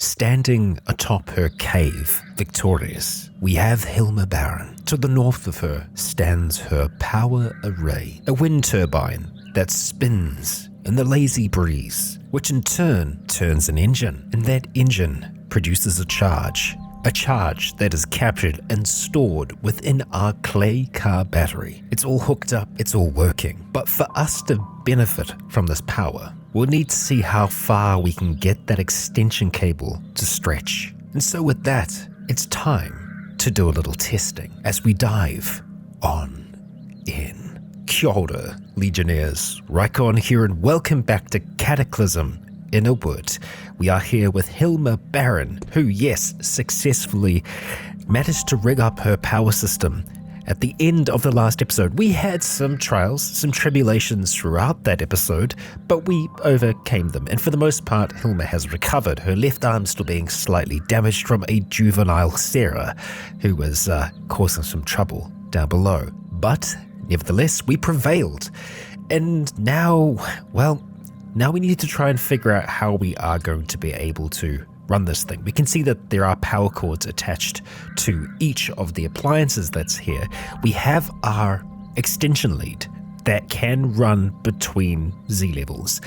standing atop her cave, victorious, we have Hilma Baron. To the north of her stands her power array, a wind turbine that spins in the lazy breeze, which in turn turns an engine, and that engine produces a charge that is captured and stored within our clay car battery. It's all hooked up, it's all working. But for us to benefit from this power, we'll need to see how far we can get that extension cable to stretch. And so with that, it's time to do a little testing as we dive on in. Kia ora, Legionnaires. Rycon here and welcome back to Cataclysm, Innawood. We are here with Hilma Baron, who, yes, successfully managed to rig up her power system. At the end of the last episode, we had some trials, some tribulations throughout that episode, but we overcame them. And for the most part, Hilma has recovered, her left arm still being slightly damaged from a juvenile Sarah, who was causing some trouble down below. But nevertheless, we prevailed. And now, well, now we need to try and figure out how we are going to be able to run this thing. We can see that there are power cords attached to each of the appliances that's here. We have our extension lead that can run between Z levels.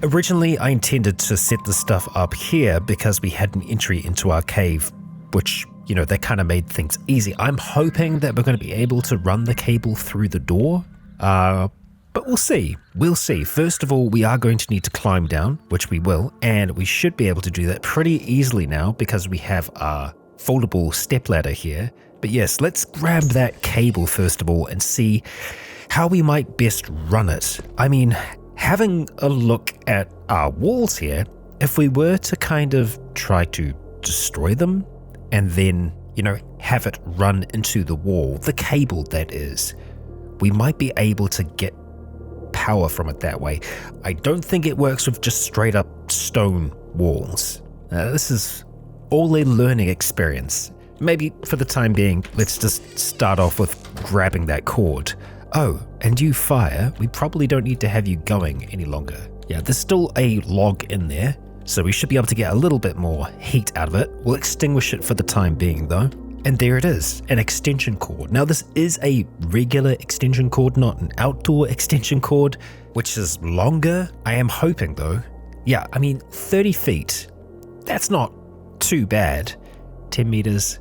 Originally, I intended to set the stuff up here because we had an entry into our cave, which, you know, that kind of made things easy. I'm hoping that we're going to be able to run the cable through the door, but we'll see. We'll see. First of all, we are going to need to climb down, which we will, and we should be able to do that pretty easily now because we have our foldable stepladder here. But yes, let's grab that cable first of all and see how we might best run it. I mean, having a look at our walls here, if we were to kind of try to destroy them and then, you know, have it run into the wall, the cable that is, we might be able to get power from it that way. I don't think it works with just straight up stone walls. This is all a learning experience. Maybe for the time being, let's just start off with grabbing that cord. Oh, and you fire, we probably don't need to have you going any longer. Yeah, there's still a log in there, so we should be able to get a little bit more heat out of it. We'll extinguish it for the time being though. And there it is, an extension cord. Now this is a regular extension cord, not an outdoor extension cord, which is longer. I am hoping though. Yeah, I mean, 30 feet, that's not too bad. 10 meters.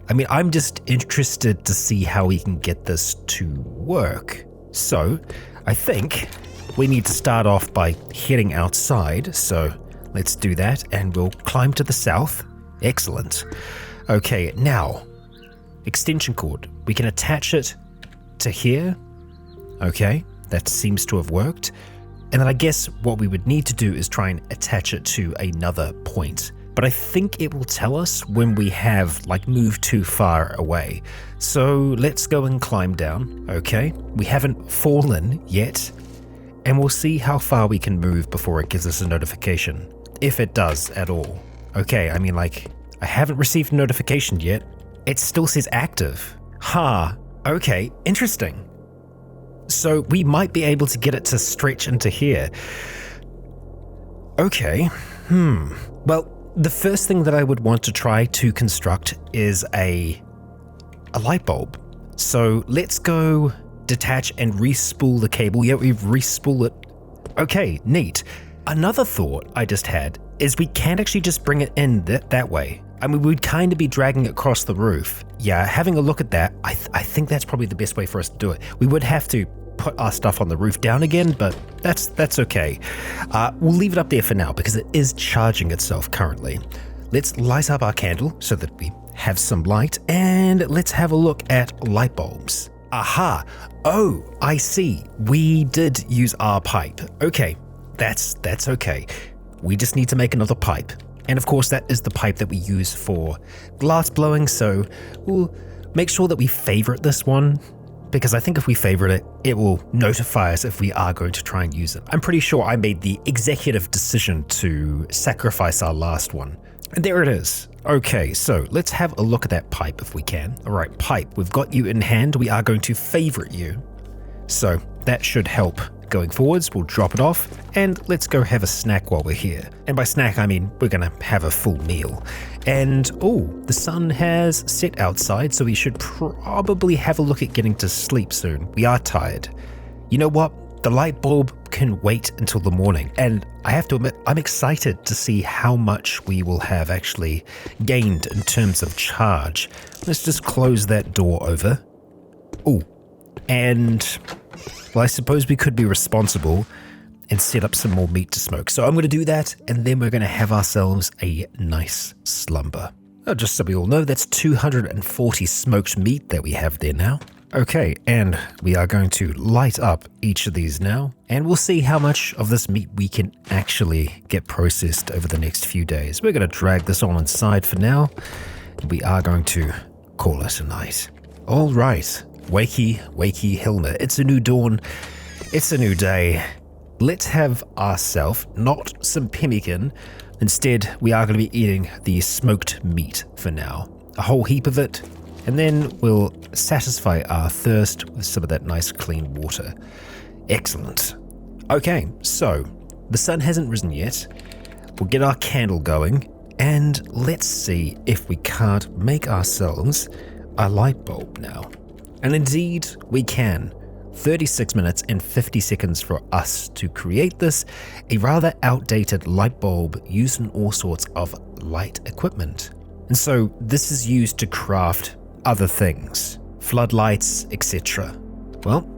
I mean, I'm just interested to see how we can get this to work. So I think we need to start off by heading outside. So let's do that and we'll climb to the south. Excellent. Okay, now, extension cord. We can attach it to here. Okay, that seems to have worked. And then I guess what we would need to do is try and attach it to another point. But I think it will tell us when we have, like, moved too far away. So let's go and climb down, okay? We haven't fallen yet. And we'll see how far we can move before it gives us a notification. If it does at all. Okay, I mean, like, I haven't received a notification yet. It still says active. Okay, interesting. So we might be able to get it to stretch into here. Okay, well, the first thing that I would want to try to construct is a light bulb. So let's go detach and re-spool the cable. Yeah, we've re-spooled it. Okay, neat. Another thought I just had is we can't actually just bring it in that way. I mean, we'd kind of be dragging it across the roof. Yeah, having a look at that, I think that's probably the best way for us to do it. We would have to put our stuff on the roof down again, but that's okay. We'll leave it up there for now because it is charging itself currently. Let's light up our candle so that we have some light, and let's have a look at light bulbs. Aha! Oh, I see. We did use our pipe. Okay, that's okay. We just need to make another pipe. And of course, that is the pipe that we use for glass blowing, so we'll make sure that we favorite this one, because I think if we favorite it, it will notify us if we are going to try and use it. I'm pretty sure I made the executive decision to sacrifice our last one. And there it is. Okay, so let's have a look at that pipe if we can. All right, pipe, we've got you in hand. We are going to favorite you. So that should help going forwards. We'll drop it off and let's go have a snack while we're here. And by snack, I mean we're gonna have a full meal. And the sun has set outside, so we should probably have a look at getting to sleep soon. We are tired. You know what? The light bulb can wait until the morning, and I have to admit, I'm excited to see how much we will have actually gained in terms of charge. Let's just close that door over. And well, I suppose we could be responsible and set up some more meat to smoke. So I'm going to do that, and then we're going to have ourselves a nice slumber. Just so we all know, that's 240 smoked meat that we have there now. Okay, and we are going to light up each of these now, and we'll see how much of this meat we can actually get processed over the next few days. We're going to drag this on inside for now, and we are going to call it a night. All right, wakey Hilma, it's a new dawn, it's a new day. Let's have ourselves not some pemmican. Instead, we are going to be eating the smoked meat for now, a whole heap of it. And then we'll satisfy our thirst with some of that nice clean water. Excellent. Okay, so the sun hasn't risen yet. We'll get our candle going and let's see if we can't make ourselves a light bulb now. And indeed we can. 36 minutes and 50 seconds for us to create this, a rather outdated light bulb used in all sorts of light equipment. And so this is used to craft other things, floodlights, etc. Well,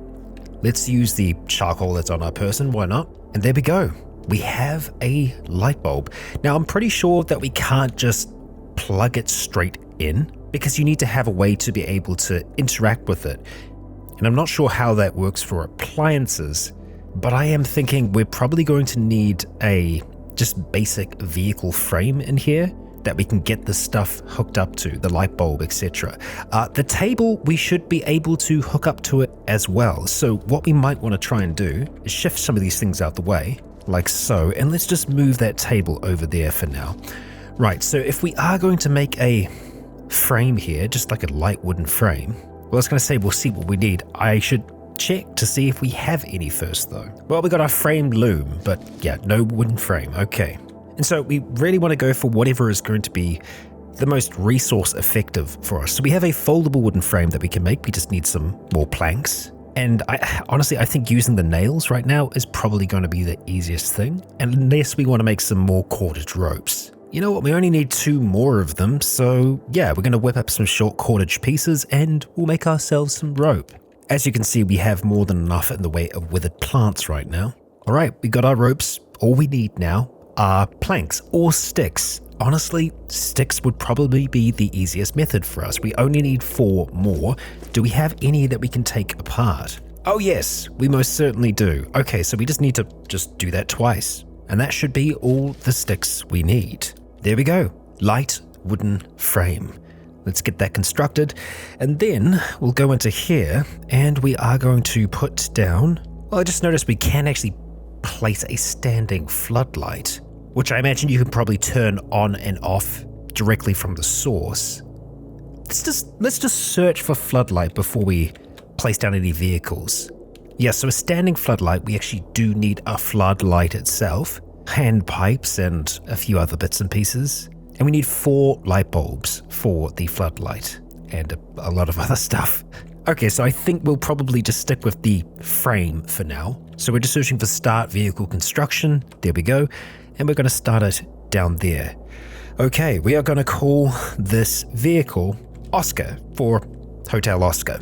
let's use the charcoal that's on our person, why not? And there we go. We have a light bulb. Now, I'm pretty sure that we can't just plug it straight in because you need to have a way to be able to interact with it. And I'm not sure how that works for appliances, but I am thinking we're probably going to need a just basic vehicle frame in here that we can get the stuff hooked up to, the light bulb, etc. The table, we should be able to hook up to it as well. So what we might want to try and do is shift some of these things out the way, like so, and let's just move that table over there for now. Right, so if we are going to make a frame here, just like a light wooden frame, well, I was going to say we'll see what we need. I should check to see if we have any first though. Well, we got our framed loom, but yeah, no wooden frame, okay. And so we really want to go for whatever is going to be the most resource effective for us. So we have a foldable wooden frame that we can make. We just need some more planks. And honestly, I think using the nails right now is probably going to be the easiest thing, unless we want to make some more cordage ropes. You know what, we only need 2 more of them, so yeah, we're going to whip up some short cordage pieces and we'll make ourselves some rope. As you can see, we have more than enough in the way of withered plants right now. All right, we got our ropes. All we need now are planks or sticks. Honestly, sticks would probably be the easiest method for us. We only need 4 more. Do we have any that we can take apart? Oh yes, we most certainly do. Okay, so we just need to do that twice. And that should be all the sticks we need. There we go, light wooden frame. Let's get that constructed. And then we'll go into here and we are going to put down, well, I just noticed we can actually place a standing floodlight, which I imagine you can probably turn on and off directly from the source. Let's just search for floodlight before we place down any vehicles. Yeah, so a standing floodlight, we actually do need a floodlight itself, hand pipes and a few other bits and pieces. And we need 4 light bulbs for the floodlight and a lot of other stuff. Okay, so I think we'll probably just stick with the frame for now. So we're just searching for start vehicle construction. There we go. And we're going to start it down there. Okay, we are going to call this vehicle Oscar for Hotel Oscar.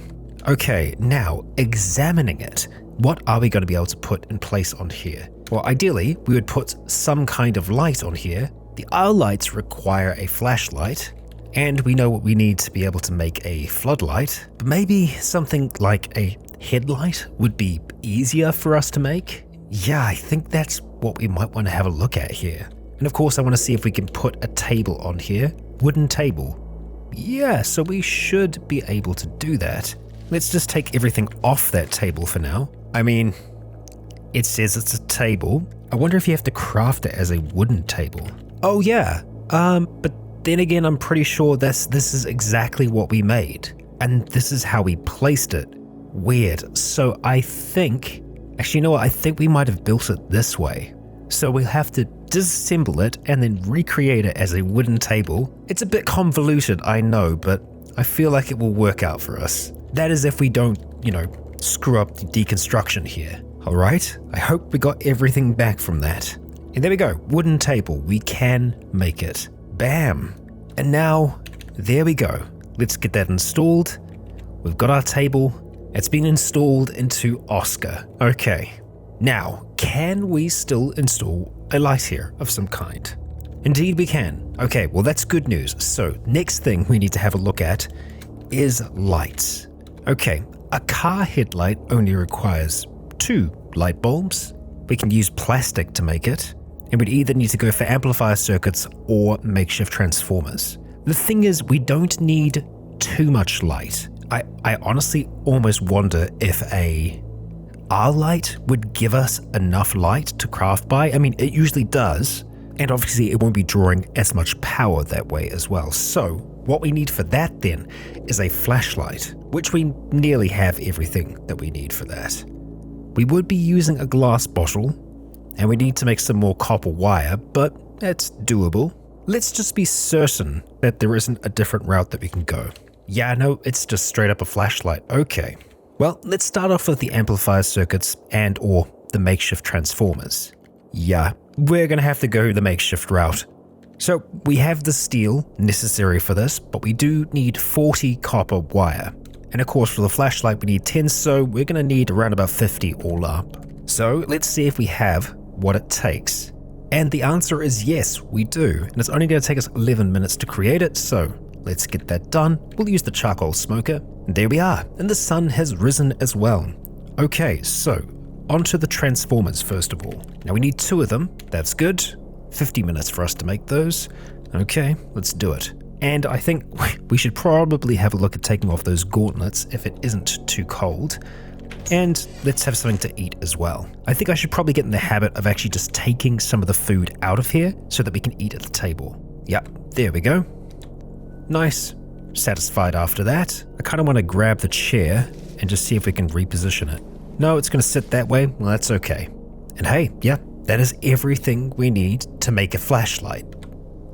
Okay, now examining it, what are we going to be able to put in place on here? Well, ideally, we would put some kind of light on here. The aisle lights require a flashlight, and we know what we need to be able to make a floodlight, but maybe something like a headlight would be easier for us to make. Yeah, I think that's what we might want to have a look at here. And of course, I want to see if we can put a table on here. Wooden table. Yeah, so we should be able to do that. Let's just take everything off that table for now. I mean, it says it's a table. I wonder if you have to craft it as a wooden table. Oh yeah, but then again, I'm pretty sure this is exactly what we made. And this is how we placed it. Weird. So I think Actually, you know what? I think we might have built it this way. So we'll have to disassemble it and then recreate it as a wooden table. It's a bit convoluted, I know, but I feel like it will work out for us. That is if we don't, screw up the deconstruction here. All right? I hope we got everything back from that. And there we go. Wooden table. We can make it. Bam. And now, there we go. Let's get that installed. We've got our table. It's been installed into Oscar. Okay. Now, can we still install a light here of some kind? Indeed we can. Okay, well that's good news. So next thing we need to have a look at is lights. Okay, a car headlight only requires 2 light bulbs. We can use plastic to make it, and we'd either need to go for amplifier circuits or makeshift transformers. The thing is, we don't need too much light. I honestly almost wonder if our light would give us enough light to craft by. I mean, it usually does, and obviously it won't be drawing as much power that way as well. So what we need for that then is a flashlight, which we nearly have everything that we need for that. We would be using a glass bottle, and we need to make some more copper wire, but it's doable. Let's just be certain that there isn't a different route that we can go. Yeah, no, it's just straight up a flashlight. Okay. Well, let's start off with the amplifier circuits and or the makeshift transformers. Yeah, we're going to have to go the makeshift route. So we have the steel necessary for this, but we do need 40 copper wire. And of course for the flashlight we need 10, so we're going to need around about 50 all up. So let's see if we have what it takes. And the answer is yes, we do. And it's only going to take us 11 minutes to create it, so let's get that done. We'll use the charcoal smoker. And there we are. And the sun has risen as well. Okay, so onto the transformers first of all. Now we need 2 of them. That's good. 50 minutes for us to make those. Okay, let's do it. And I think we should probably have a look at taking off those gauntlets if it isn't too cold. And let's have something to eat as well. I think I should probably get in the habit of actually just taking some of the food out of here so that we can eat at the table. Yep, there we go. Nice. Satisfied after that. I kind of want to grab the chair and just see if we can reposition it. No, it's going to sit that way. Well, that's okay. And hey, yeah, that is everything we need to make a flashlight.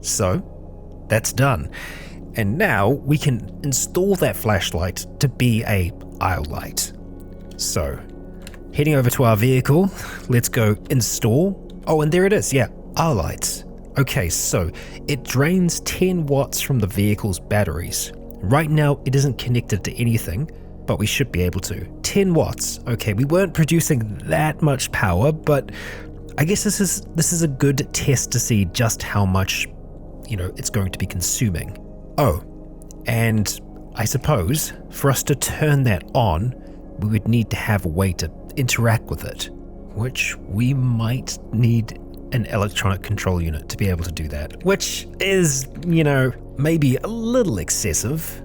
So, that's done. And now we can install that flashlight to be a aisle light. So, heading over to our vehicle, let's go install. Oh, and there it is. Yeah, aisle lights. Okay, so it drains 10 watts from the vehicle's batteries. Right now, it isn't connected to anything, but we should be able to. 10 watts. Okay, we weren't producing that much power, but I guess this is a good test to see just how much, it's going to be consuming. Oh, and I suppose for us to turn that on, we would need to have a way to interact with it, which we might need an electronic control unit to be able to do that, which is, maybe a little excessive.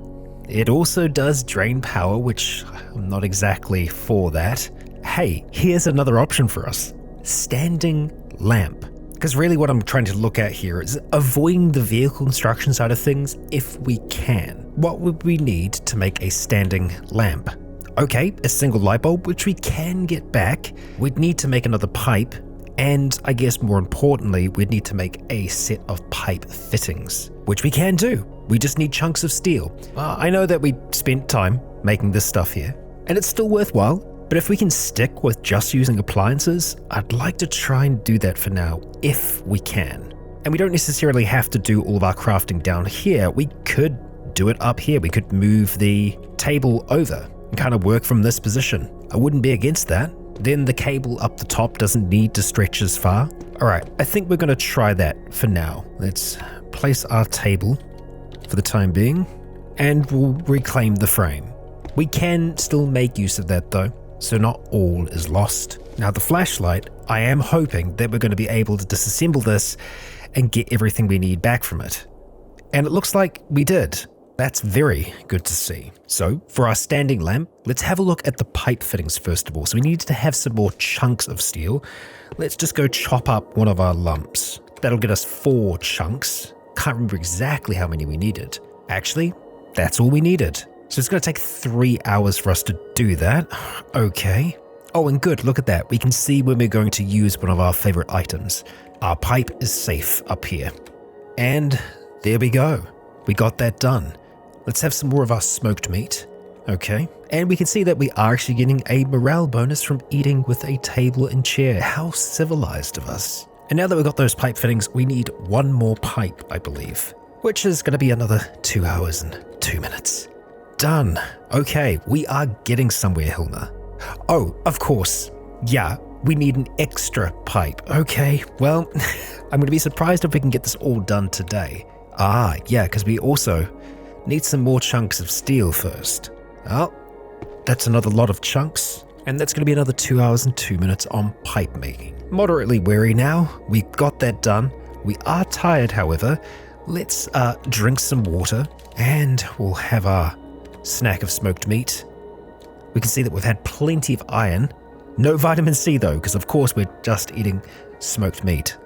It also does drain power, which I'm not exactly for that. Hey, here's another option for us. Standing lamp. Because really what I'm trying to look at here is avoiding the vehicle construction side of things if we can. What would we need to make a standing lamp? Okay, a single light bulb, which we can get back. We'd need to make another pipe. And I guess more importantly, we'd need to make a set of pipe fittings, which we can do. We just need chunks of steel. I know that we spent time making this stuff here, and it's still worthwhile, but if we can stick with just using appliances, I'd like to try and do that for now, if we can. And we don't necessarily have to do all of our crafting down here. We could do it up here. We could move the table over and kind of work from this position. I wouldn't be against that. Then the cable up the top doesn't need to stretch as far. All right, I think we're going to try that for now. Let's place our table for the time being, and we'll reclaim the frame. We can still make use of that though, so not all is lost. Now the flashlight, I am hoping that we're going to be able to disassemble this and get everything we need back from it. And it looks like we did. That's very good to see. So for our standing lamp, let's have a look at the pipe fittings first of all. So we need to have some more chunks of steel. Let's just go chop up one of our lumps. That'll get us 4 chunks. Can't remember exactly how many we needed. Actually, that's all we needed. So it's going to take 3 hours for us to do that. Okay. Oh, and good, look at that. We can see when we're going to use one of our favorite items. Our pipe is safe up here. And there we go. We got that done. Let's have some more of our smoked meat. Okay. And we can see that we are actually getting a morale bonus from eating with a table and chair. How civilized of us. And now that we've got those pipe fittings, we need one more pipe, I believe, which is going to be another 2 hours and 2 minutes. Done. Okay, we are getting somewhere, Hilma. Oh, of course. Yeah, we need an extra pipe. Okay, well, I'm going to be surprised if we can get this all done today. Ah, yeah, because we also need some more chunks of steel first. Oh, that's another lot of chunks. And that's going to be another 2 hours and 2 minutes on pipe making. Moderately weary now. We got that done. We are tired, however. Let's drink some water and we'll have our snack of smoked meat. We can see that we've had plenty of iron. No vitamin C though, because of course we're just eating smoked meat.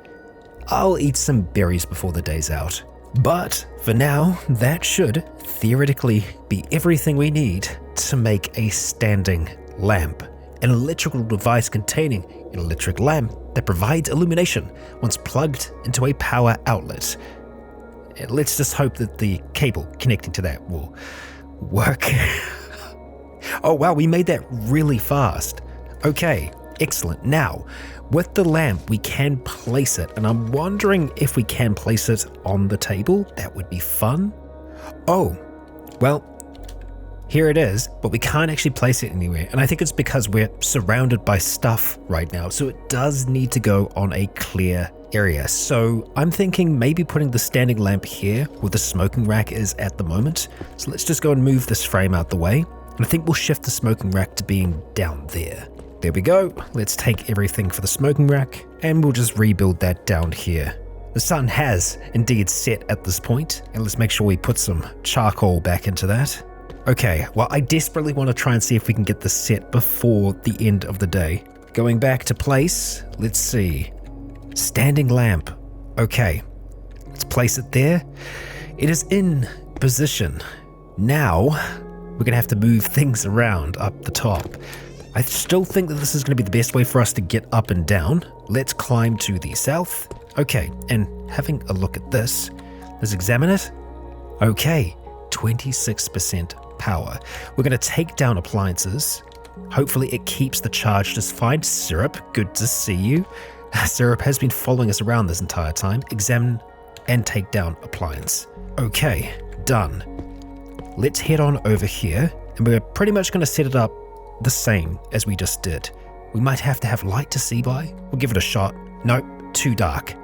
I'll eat some berries before the day's out. But for now, that should theoretically be everything we need to make a standing lamp. An electrical device containing an electric lamp that provides illumination once plugged into a power outlet. Let's just hope that the cable connecting to that will work. Oh wow, we made that really fast. Okay, excellent. Now, with the lamp, we can place it, and I'm wondering if we can place it on the table. That would be fun. Oh, well, here it is, but we can't actually place it anywhere, and I think it's because we're surrounded by stuff right now, so it does need to go on a clear area. So I'm thinking maybe putting the standing lamp here where the smoking rack is at the moment. So let's just go and move this frame out the way, and I think we'll shift the smoking rack to being down there. There we go. Let's take everything for the smoking rack, and we'll just rebuild that down here. The sun has indeed set at this point, and let's make sure we put some charcoal back into that. Okay, well, I desperately want to try and see if we can get this set before the end of the day. Going back to place, let's see. Standing lamp. Okay, let's place it there. It is in position. Now, we're going to have to move things around up the top. I still think that this is going to be the best way for us to get up and down. Let's climb to the south. Okay, and having a look at this, let's examine it. Okay, 26% power. We're going to take down appliances. Hopefully it keeps the charge just fine. Syrup, good to see you. Syrup has been following us around this entire time. Examine and take down appliance. Okay, done. Let's head on over here, and we're pretty much going to set it up the same as we just did. We might have to have light to see by. We'll give it a shot. Nope, too dark.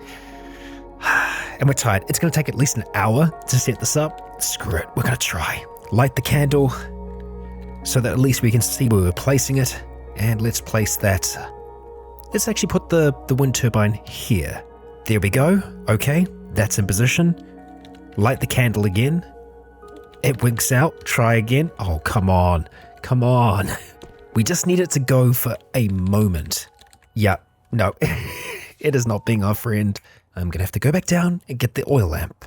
And we're tired. It's going to take at least an hour to set this up. Screw it, we're going to try. Light the candle so that at least we can see where we're placing it. And let's place that. Let's actually put the wind turbine here. There we go. Okay, that's in position. Light the candle again. It winks out. Try again. Oh, come on. Come on. We just need it to go for a moment. Yeah, no, it is not being our friend. I'm going to have to go back down and get the oil lamp.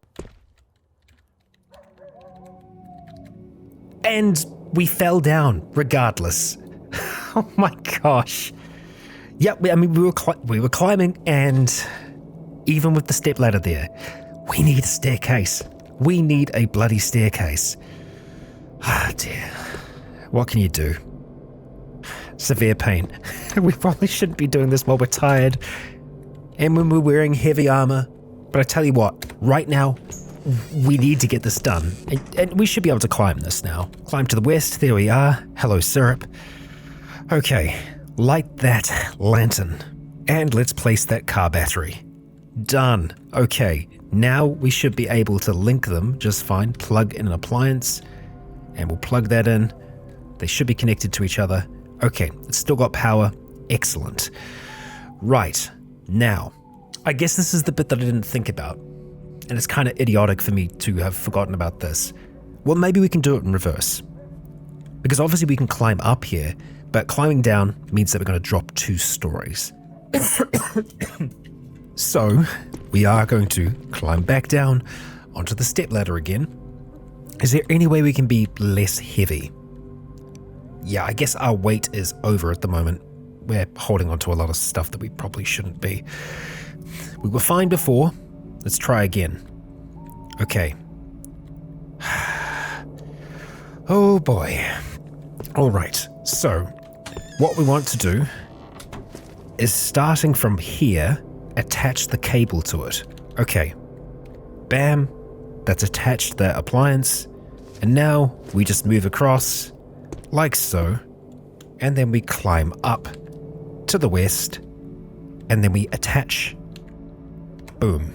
And we fell down regardless. Oh my gosh. Yeah, I mean, we were climbing, and even with the stepladder there, we need a staircase. We need a bloody staircase. Ah, dear. What can you do? Severe pain. We probably shouldn't be doing this while we're tired and when we're wearing heavy armor. But I tell you what, right now, we need to get this done. And we should be able to climb this now. Climb to the west. There we are. Hello, syrup. Okay, light that lantern. And let's place that car battery. Done. Okay, now we should be able to link them just fine. Plug in an appliance, and we'll plug that in. They should be connected to each other. Okay, it's still got power. Excellent. Right, now, I guess this is the bit that I didn't think about, and it's kind of idiotic for me to have forgotten about this. Well, maybe we can do it in reverse. Because obviously we can climb up here, but climbing down means that we're going to drop 2 stories. So, we are going to climb back down onto the stepladder again. Is there any way we can be less heavy? Yeah, I guess our weight is over at the moment. we're holding on to a lot of stuff that we probably shouldn't be. We were fine before. Let's try again. Okay. Oh boy. All right. So what we want to do is, starting from here, attach the cable to it. Okay. Bam. That's attached to that appliance. And now we just move across like so. And then we climb up to the west. And then we attach. Boom.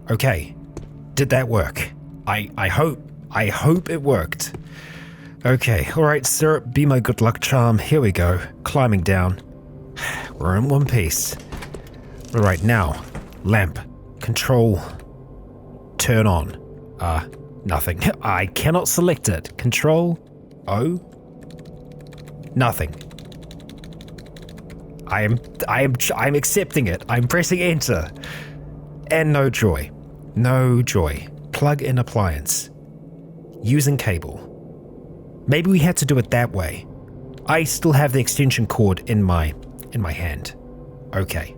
Okay. Did that work? I hope it worked. Okay, alright, Syrup, be my good luck charm. Here we go. Climbing down. We're in one piece. Alright, now. Lamp. Control. Turn on. Nothing. I cannot select it. Control. O. Nothing. I'm accepting it. I'm pressing enter. And no joy. No joy. Plug in appliance. Using cable. Maybe we had to do it that way. I still have the extension cord in my hand. Okay.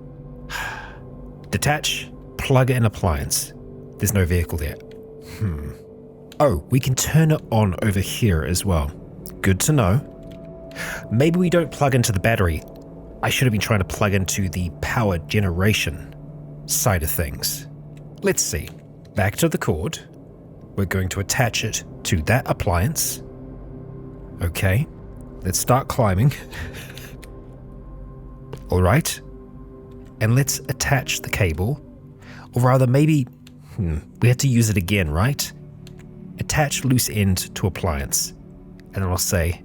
Detach. Plug in appliance. There's no vehicle there. Oh, we can turn it on over here as well. Good to know. Maybe we don't plug into the battery. I should have been trying to plug into the power generation side of things. Let's see. Back to the cord. We're going to attach it to that appliance. Okay. Let's start climbing. All right. And let's attach the cable. Or rather, maybe we have to use it again, right? Attach loose end to appliance. And then I'll say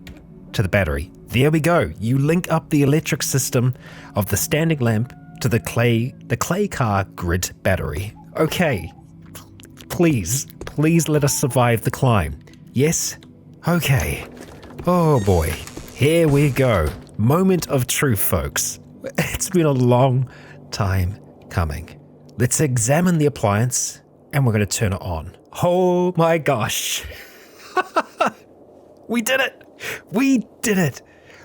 to the battery. There we go. You link up the electric system of the standing lamp to the clay car grid battery. Okay. Please let us survive the climb. Yes? Okay. Oh boy. Here we go. Moment of truth, folks. It's been a long time coming. Let's examine the appliance and we're going to turn it on. Oh my gosh. We did it. We did it.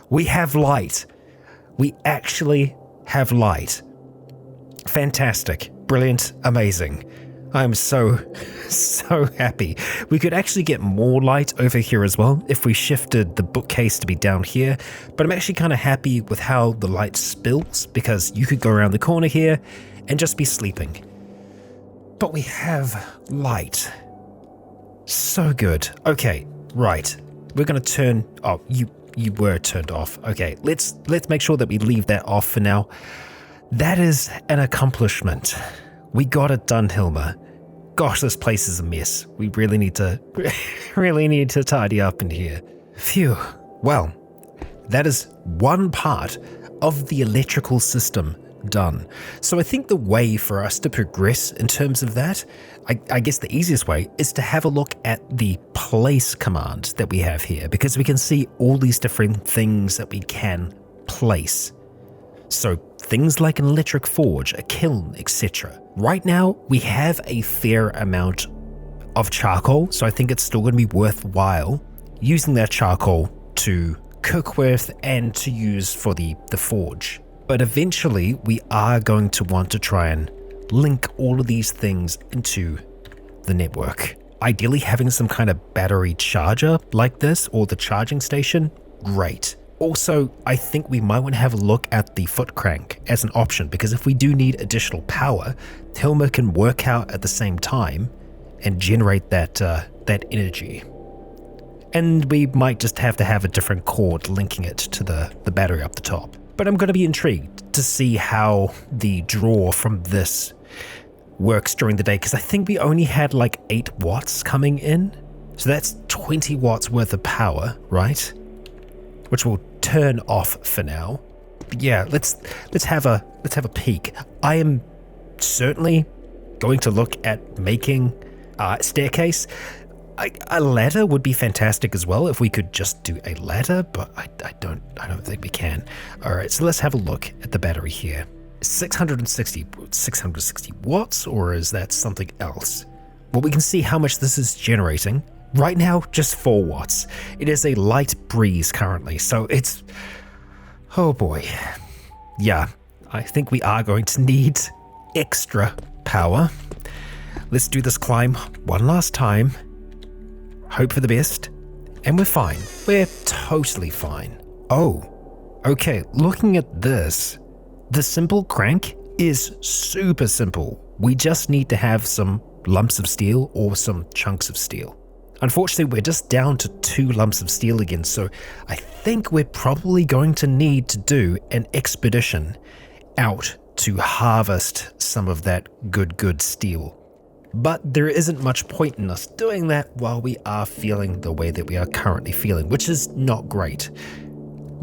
We have light. We actually have light. Fantastic. Brilliant. Amazing. I'm so happy. We could actually get more light over here as well if we shifted the bookcase to be down here, but I'm actually kind of happy with how the light spills because you could go around the corner here and just be sleeping. But we have light. So good. Okay, right. We're going to turn... Oh, you were turned off. Okay, let's make sure that we leave that off for now. That is an accomplishment. We got it done, Hilma. Gosh, this place is a mess. We really need to tidy up in here. Phew. Well, that is one part of the electrical system done. So I think the way for us to progress in terms of that, I guess the easiest way is to have a look at the place command that we have here, because we can see all these different things that we can place. So things like an electric forge, a kiln, etc. Right now, we have a fair amount of charcoal, so I think it's still going to be worthwhile using that charcoal to cook with and to use for the forge. But eventually, we are going to want to try and link all of these things into the network. Ideally, having some kind of battery charger like this or the charging station, great. Also, I think we might want to have a look at the foot crank as an option, because if we do need additional power, Hilma can work out at the same time and generate that energy. And we might just have to have a different cord linking it to the battery up the top. But I'm going to be intrigued to see how the draw from this works during the day, because I think we only had like 8 watts coming in. So that's 20 watts worth of power, right? Which will turn off for now. But yeah, let's have a peek. I am certainly going to look at making a staircase. A ladder would be fantastic as well if we could just do a ladder, but I don't think we can. All right, so let's have a look at the battery here. 660 watts, or is that something else? Well, we can see how much this is generating. Right now, just 4 watts. It is a light breeze currently, so it's... Oh boy. yeah, I think we are going to need extra power. Let's do this climb one last time. Hope for the best. And we're fine. We're totally fine. Oh, okay, looking at this, the simple crank is super simple. We just need to have some lumps of steel or some chunks of steel. Unfortunately, we're just down to 2 lumps of steel again, so I think we're probably going to need to do an expedition out to harvest some of that good steel. But there isn't much point in us doing that while we are feeling the way that we are currently feeling, which is not great.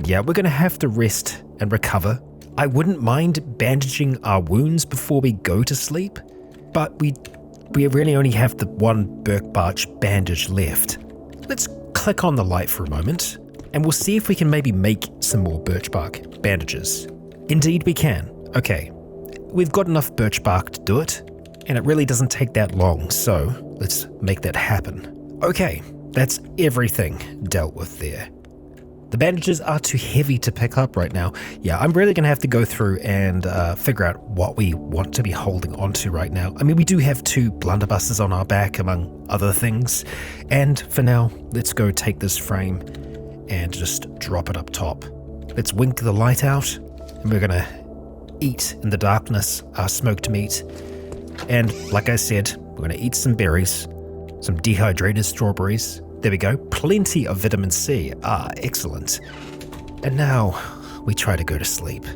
Yeah, we're going to have to rest and recover. I wouldn't mind bandaging our wounds before we go to sleep, but we really only have the one birch bandage left. Let's click on the light for a moment, and we'll see if we can maybe make some more birch bark bandages. Indeed we can. Okay, we've got enough birch bark to do it, and it really doesn't take that long, so let's make that happen. Okay, that's everything dealt with there. The bandages are too heavy to pick up right now. Yeah, I'm really going to have to go through and figure out what we want to be holding onto right now. I mean, we do have 2 blunderbusses on our back, among other things. And for now, let's go take this frame and just drop it up top. Let's wink the light out, and we're going to eat in the darkness our smoked meat. And like I said, we're going to eat some berries, some dehydrated strawberries. There we go, plenty of vitamin C. Ah, excellent. And now we try to go to sleep.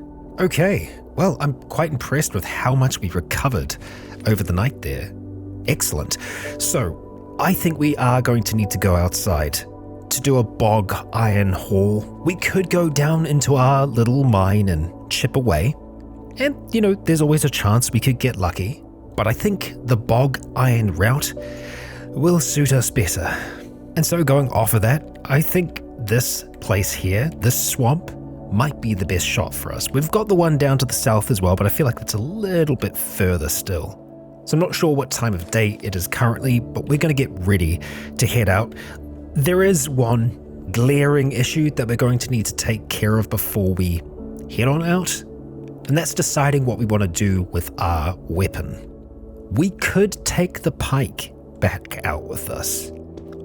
Okay, well, I'm quite impressed with how much we've recovered over the night there. Excellent. So I think we are going to need to go outside to do a bog iron haul. We could go down into our little mine and chip away. And, you know, there's always a chance we could get lucky. But I think the bog iron route will suit us better. And so going off of that, I think this place here, this swamp, might be the best shot for us. We've got the one down to the south as well, but I feel like it's a little bit further still. So I'm not sure what time of day it is currently, but we're going to get ready to head out. There is one glaring issue that we're going to need to take care of before we head on out, and that's deciding what we want to do with our weapon. We could take the pike back out with us.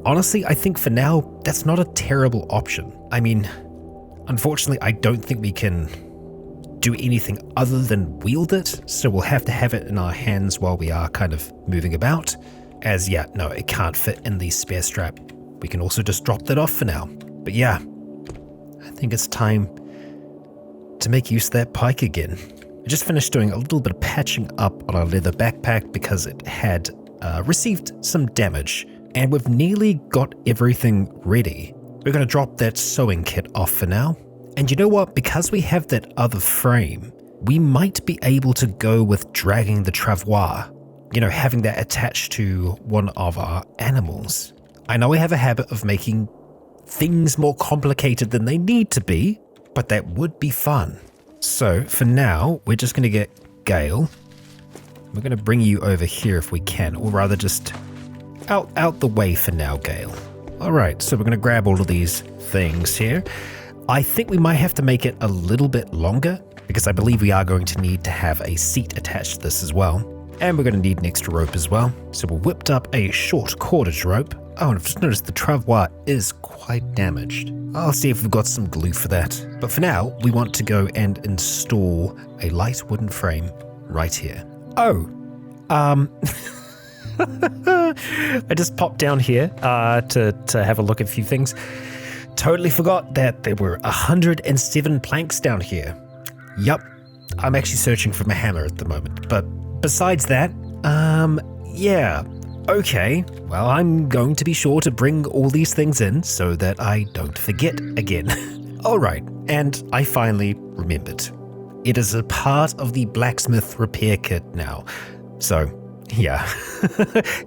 Honestly, I think for now, that's not a terrible option. I mean, unfortunately, I don't think we can do anything other than wield it, so we'll have to have it in our hands while we are kind of moving about. As yeah, no, it can't fit in the spare strap. We can also just drop that off for now. But yeah, I think it's time to make use of that pike again. I just finished doing a little bit of patching up on our leather backpack because it had received some damage. And we've nearly got everything ready. We're going to drop that sewing kit off for now. And you know what? Because we have that other frame, we might be able to go with dragging the travois. You know, having that attached to one of our animals. I know we have a habit of making things more complicated than they need to be, but that would be fun. So for now, we're just going to get Gale. We're going to bring you over here if we can, or rather just out the way for now, Gale. All right, so we're going to grab all of these things here. I think we might have to make it a little bit longer because I believe we are going to need to have a seat attached to this as well. And we're going to need an extra rope as well. So we whipped up a short cordage rope. Oh, and I've just noticed the travois is quite damaged. I'll see if we've got some glue for that. But for now, we want to go and install a light wooden frame right here. Oh, I just popped down here to have a look at a few things. Totally forgot that there were 107 planks down here. Yup, I'm actually searching for my hammer at the moment. But besides that, yeah, okay. Well, I'm going to be sure to bring all these things in so that I don't forget again. All right, and I finally remembered. It is a part of the blacksmith repair kit now. So, yeah,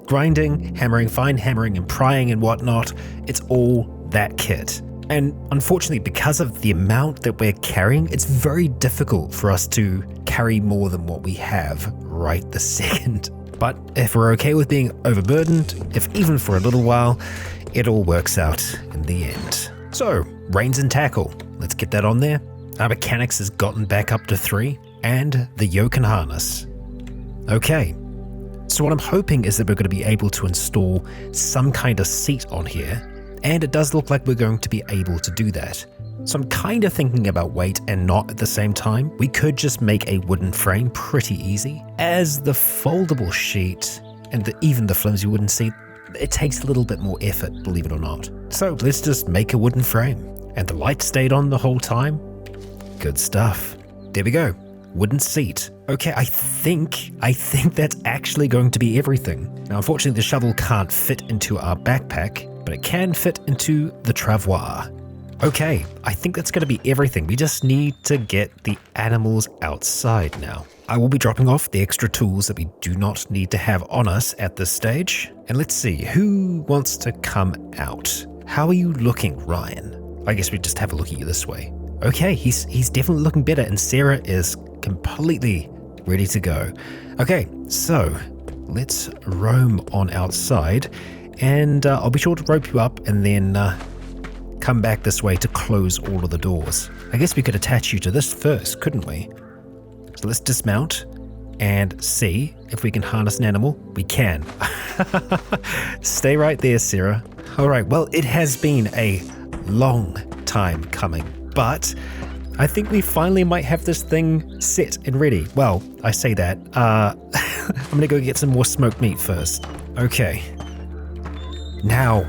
grinding, hammering, fine hammering and prying and whatnot, it's all that kit. And unfortunately, because of the amount that we're carrying, it's very difficult for us to carry more than what we have right this second. But if we're okay with being overburdened, if even for a little while, it all works out in the end. So, reins and tackle, let's get that on there Our mechanics has gotten back up to 3, and the yoke and harness. Okay, so what I'm hoping is that we're going to be able to install some kind of seat on here, and it does look like we're going to be able to do that. So I'm kind of thinking about weight and not at the same time. We could just make a wooden frame pretty easy, as the foldable sheet and even the flimsy wooden seat, it takes a little bit more effort, believe it or not. So let's just make a wooden frame, and the light stayed on the whole time. Good stuff. There we go. Wooden seat. Okay, I think that's actually going to be everything. Now, unfortunately, the shovel can't fit into our backpack, but it can fit into the travois. Okay, I think that's going to be everything. We just need to get the animals outside now. I will be dropping off the extra tools that we do not need to have on us at this stage. And let's see, who wants to come out? How are you looking, Ryan? I guess we just have a look at you this way. Okay, he's definitely looking better, and Sarah is completely ready to go. Okay, so let's roam on outside, and I'll be sure to rope you up and then come back this way to close all of the doors. I guess we could attach you to this first, couldn't we? So let's dismount and see if we can harness an animal. We can. Stay right there, Sarah. All right, well, it has been a long time coming, but I think we finally might have this thing set and ready. Well, I say that. I'm gonna go get some more smoked meat first. Okay. Now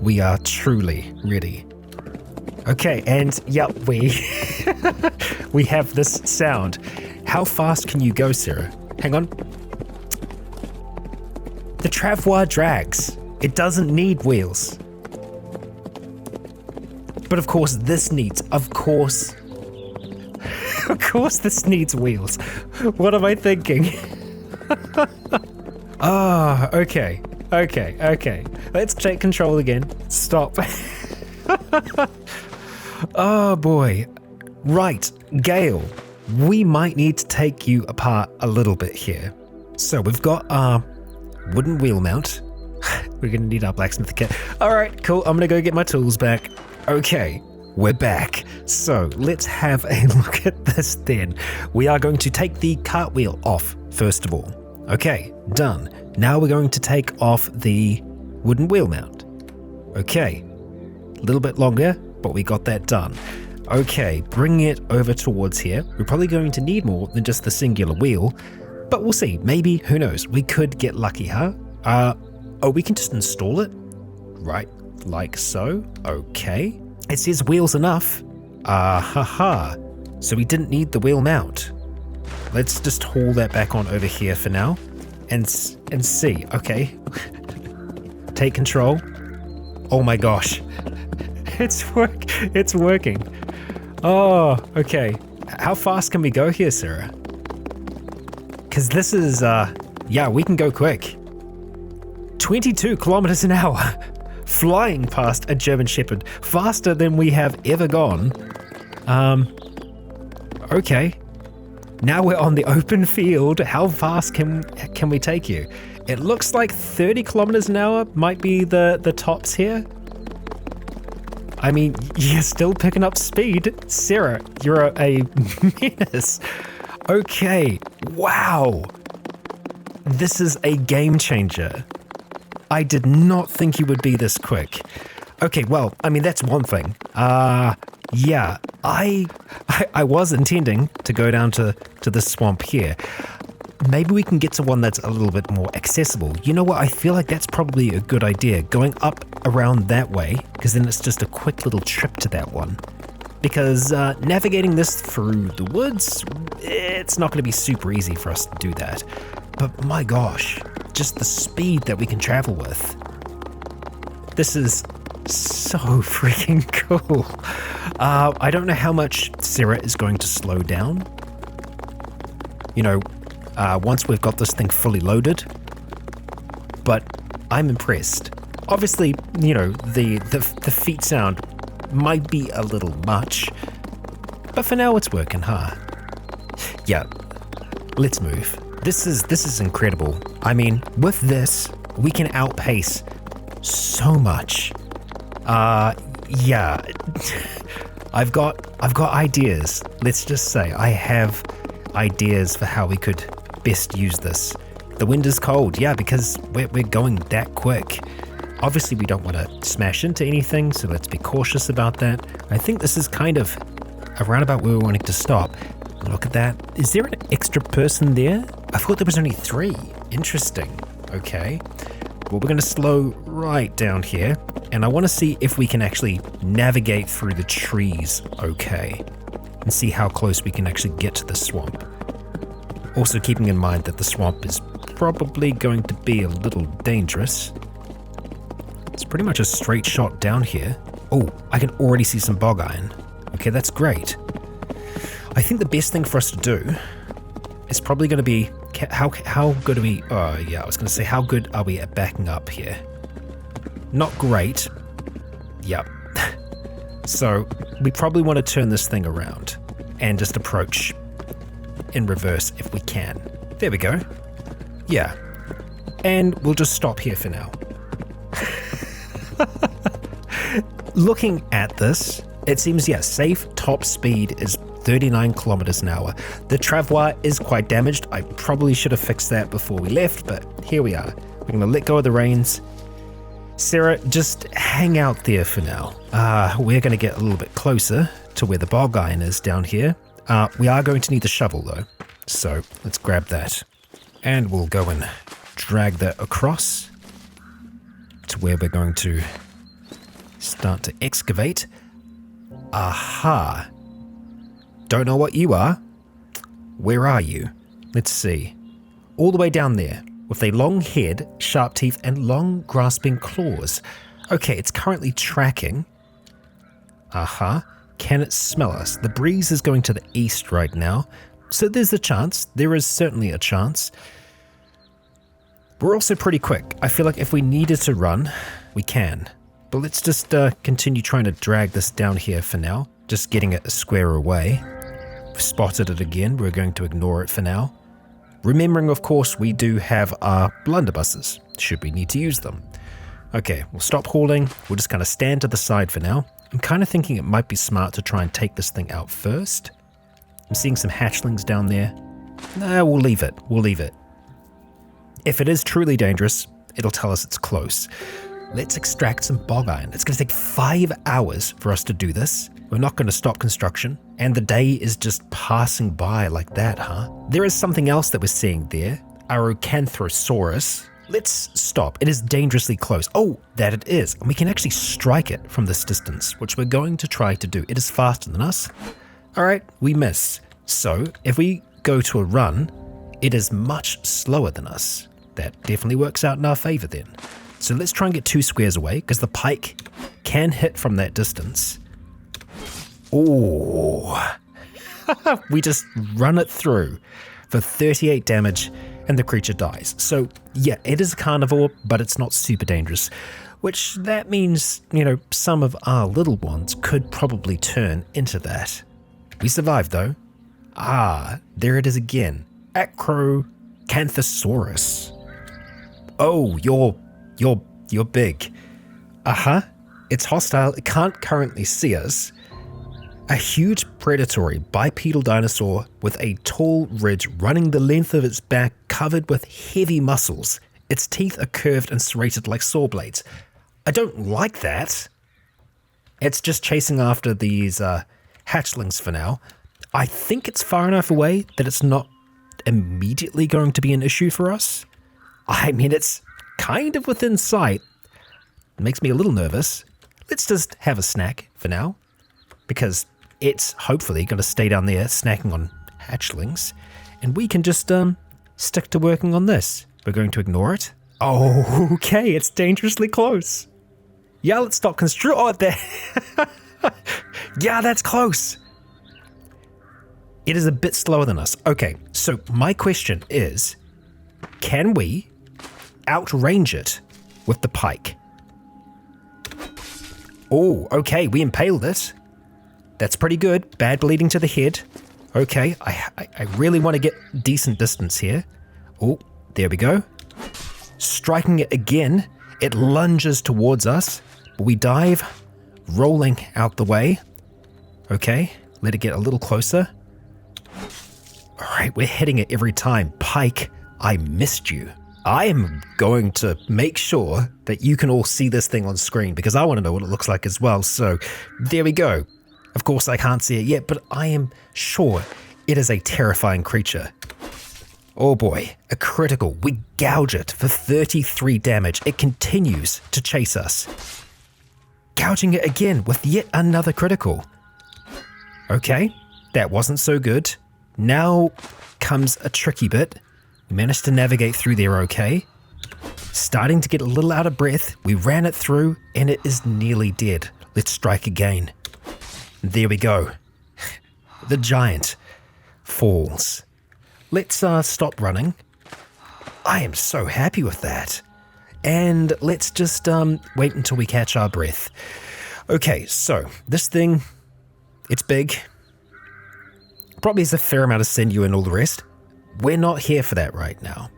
we are truly ready. Okay, and yep, we have this sound. How fast can you go, Sarah? Hang on. The travois drags. It doesn't need wheels. But of course this needs, of course this needs wheels. What am I thinking? Okay. Let's take control again. Stop. Oh boy. Right, Gale, we might need to take you apart a little bit here. So we've got our wooden wheel mount. We're gonna need our blacksmith kit. All right, cool, I'm gonna go get my tools back. Okay, we're back. So let's have a look at this then. We are going to take the cartwheel off first of all. Okay, done. Now we're going to take off the wooden wheel mount. Okay, a little bit longer, but we got that done. Okay, bring it over towards here. We're probably going to need more than just the singular wheel, but we'll see. Maybe, who knows? We could get lucky, huh? Oh, we can just install it? Right, like so. Okay. It says wheels enough. So we didn't need the wheel mount. Let's just haul that back on over here for now and see. Okay. Take control. Oh my gosh. It's working. Oh, okay. How fast can we go here, Sarah? Because this is, yeah, we can go quick. 22 kilometers an hour. Flying past a German Shepherd. Faster than we have ever gone. Okay. Now we're on the open field. How fast can we take you? It looks like 30 kilometers an hour might be the tops here. I mean, you're still picking up speed. Sarah, you're a menace. Okay, wow. This is a game changer. I did not think you would be this quick. Okay, well, I mean, that's one thing. Yeah, I was intending to go down to the swamp here. Maybe we can get to one that's a little bit more accessible. You know what? I feel like that's probably a good idea, going up around that way, because then it's just a quick little trip to that one. Because navigating this through the woods, it's not going to be super easy for us to do that. But my gosh, just the speed that we can travel with. This is so freaking cool. I don't know how much Sarah is going to slow down. You know, once we've got this thing fully loaded, but I'm impressed. Obviously, you know, the feet sound might be a little much, but for now it's working, huh? Yeah, let's move. This is incredible. I mean, with this, we can outpace so much. Yeah. I've got ideas. Let's just say I have ideas for how we could best use this. The wind is cold, yeah, because we're going that quick. Obviously, we don't want to smash into anything, so let's be cautious about that. I think this is kind of around about where we're wanting to stop. Look at that. Is there an extra person there? I thought there was only 3. Interesting. Okay. Well, we're going to slow right down here, and I want to see if we can actually navigate through the trees okay, and see how close we can actually get to the swamp. Also keeping in mind that the swamp is probably going to be a little dangerous. It's pretty much a straight shot down here. Oh, I can already see some bog iron. Okay, that's great. I think the best thing for us to do is probably going to be how good are we? Oh yeah, I was going to say how good are we at backing up here? Not great. Yep. So we probably want to turn this thing around and just approach in reverse if we can. There we go. Yeah. And we'll just stop here for now. Looking at this, it seems, yeah, safe top speed is 39 kilometers an hour. The travois is quite damaged. I probably should have fixed that before we left, but here we are. We're going to let go of the reins. Sarah, just hang out there for now. We're going to get a little bit closer to where the bog iron is down here. We are going to need the shovel though, so let's grab that. And we'll go and drag that across to where we're going to start to excavate. Aha. Don't know what you are. Where are you? Let's see. All the way down there, with a long head, sharp teeth, and long grasping claws. Okay, it's currently tracking. Aha. Can it smell us? The breeze is going to the east right now, so there's a chance. There is certainly a chance. We're also pretty quick. I feel like if we needed to run, we can. But let's just continue trying to drag this down here for now. Just getting it a square away. We've spotted it again. We're going to ignore it for now. Remembering, of course, we do have our blunderbusses, should we need to use them. Okay, we'll stop hauling. We'll just kind of stand to the side for now. I'm kind of thinking it might be smart to try and take this thing out first. I'm seeing some hatchlings down there. Nah, we'll leave it. We'll leave it. If it is truly dangerous, it'll tell us it's close. Let's extract some bog iron. It's going to take 5 hours for us to do this. We're not going to stop construction. And the day is just passing by like that, huh? There is something else that we're seeing there. Acrocanthosaurus. Let's stop. It is dangerously close. Oh, that it is. And we can actually strike it from this distance, which we're going to try to do. It is faster than us. All right, we miss. So if we go to a run, it is much slower than us. That definitely works out in our favor then. So let's try and get 2 squares away, because the pike can hit from that distance. Oh, we just run it through for 38 damage and the creature dies. So yeah, it is a carnivore, but it's not super dangerous, which that means, you know, some of our little ones could probably turn into that. We survived though. Ah, there it is again. Acrocanthosaurus. Oh, you're big. Uh-huh. It's hostile. It can't currently see us. A huge predatory bipedal dinosaur with a tall ridge running the length of its back covered with heavy muscles. Its teeth are curved and serrated like saw blades. I don't like that. It's just chasing after these hatchlings for now. I think it's far enough away that it's not immediately going to be an issue for us. I mean, it's kind of within sight. It makes me a little nervous. Let's just have a snack for now, because it's hopefully going to stay down there snacking on hatchlings, and we can just stick to working on this. We're going to ignore it. Oh, okay, it's dangerously close. Yeah, let's stop Oh, there. Yeah, that's close. It is a bit slower than us. Okay, so my question is, can we outrange it with the pike? Oh, okay, we impaled it. That's pretty good. Bad bleeding to the head. Okay, I really want to get decent distance here. Oh, there we go. Striking it again. It lunges towards us. We dive, rolling out the way. Okay, let it get a little closer. All right, we're hitting it every time. Pike, I missed you. I am going to make sure that you can all see this thing on screen because I want to know what it looks like as well. So there we go. Of course, I can't see it yet, but I am sure it is a terrifying creature. Oh boy, a critical. We gouge it for 33 damage. It continues to chase us. Gouging it again with yet another critical. Okay, that wasn't so good. Now comes a tricky bit. We managed to navigate through there okay. Starting to get a little out of breath. We ran it through and it is nearly dead. Let's strike again. There we go. The giant falls. Let's stop running. I am so happy with that. And let's just wait until we catch our breath. Okay, so this thing, it's big. Probably has a fair amount of sinew and all the rest. We're not here for that right now.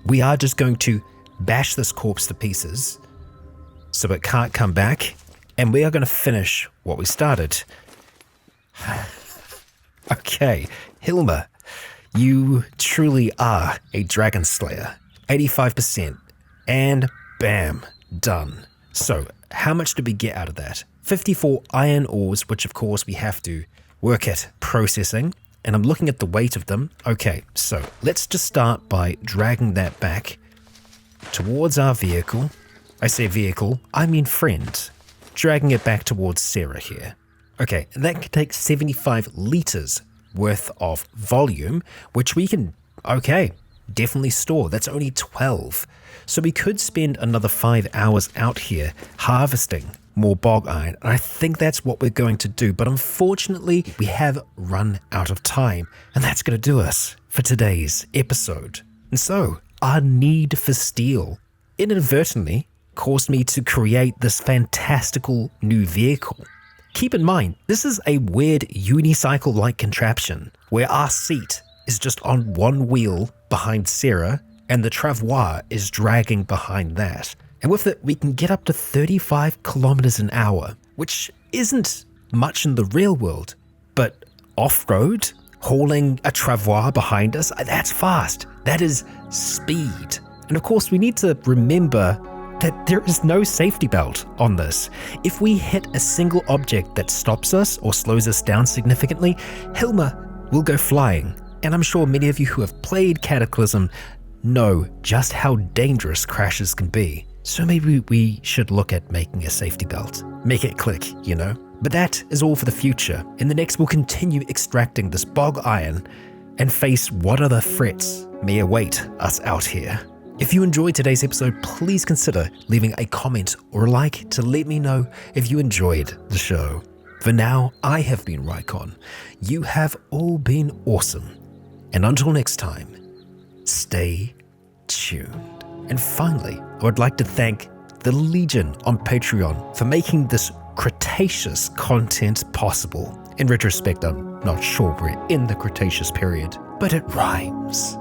We are just going to bash this corpse to pieces so it can't come back. And we are going to finish what we started. Okay, Hilma, you truly are a dragon slayer. 85%. And bam, done. So how much did we get out of that? 54 iron ores, which of course we have to work at processing. And I'm looking at the weight of them. Okay, so let's just start by dragging that back towards our vehicle. I say vehicle, I mean friend. Dragging it back towards Sarah here. Okay, that can take 75 liters worth of volume, which we can, okay, definitely store. That's only 12. So we could spend another 5 hours out here harvesting more bog iron. And I think that's what we're going to do. But unfortunately, we have run out of time. And that's going to do us for today's episode. And so our need for steel inadvertently caused me to create this fantastical new vehicle. Keep in mind, this is a weird unicycle-like contraption where our seat is just on one wheel behind Sarah and the travois is dragging behind that. And with it, we can get up to 35 kilometers an hour, which isn't much in the real world, but off-road, hauling a travois behind us, that's fast. That is speed. And of course, we need to remember that there is no safety belt on this. If we hit a single object that stops us or slows us down significantly, Hilma will go flying. And I'm sure many of you who have played Cataclysm know just how dangerous crashes can be. So maybe we should look at making a safety belt. Make it click, you know? But that is all for the future. In the next, we'll continue extracting this bog iron and face what other threats may await us out here. If you enjoyed today's episode, please consider leaving a comment or a like to let me know if you enjoyed the show. For now, I have been Rycon. You have all been awesome. And until next time, stay tuned. And finally, I would like to thank the Legion on Patreon for making this Cretaceous content possible. In retrospect, I'm not sure we're in the Cretaceous period, but it rhymes.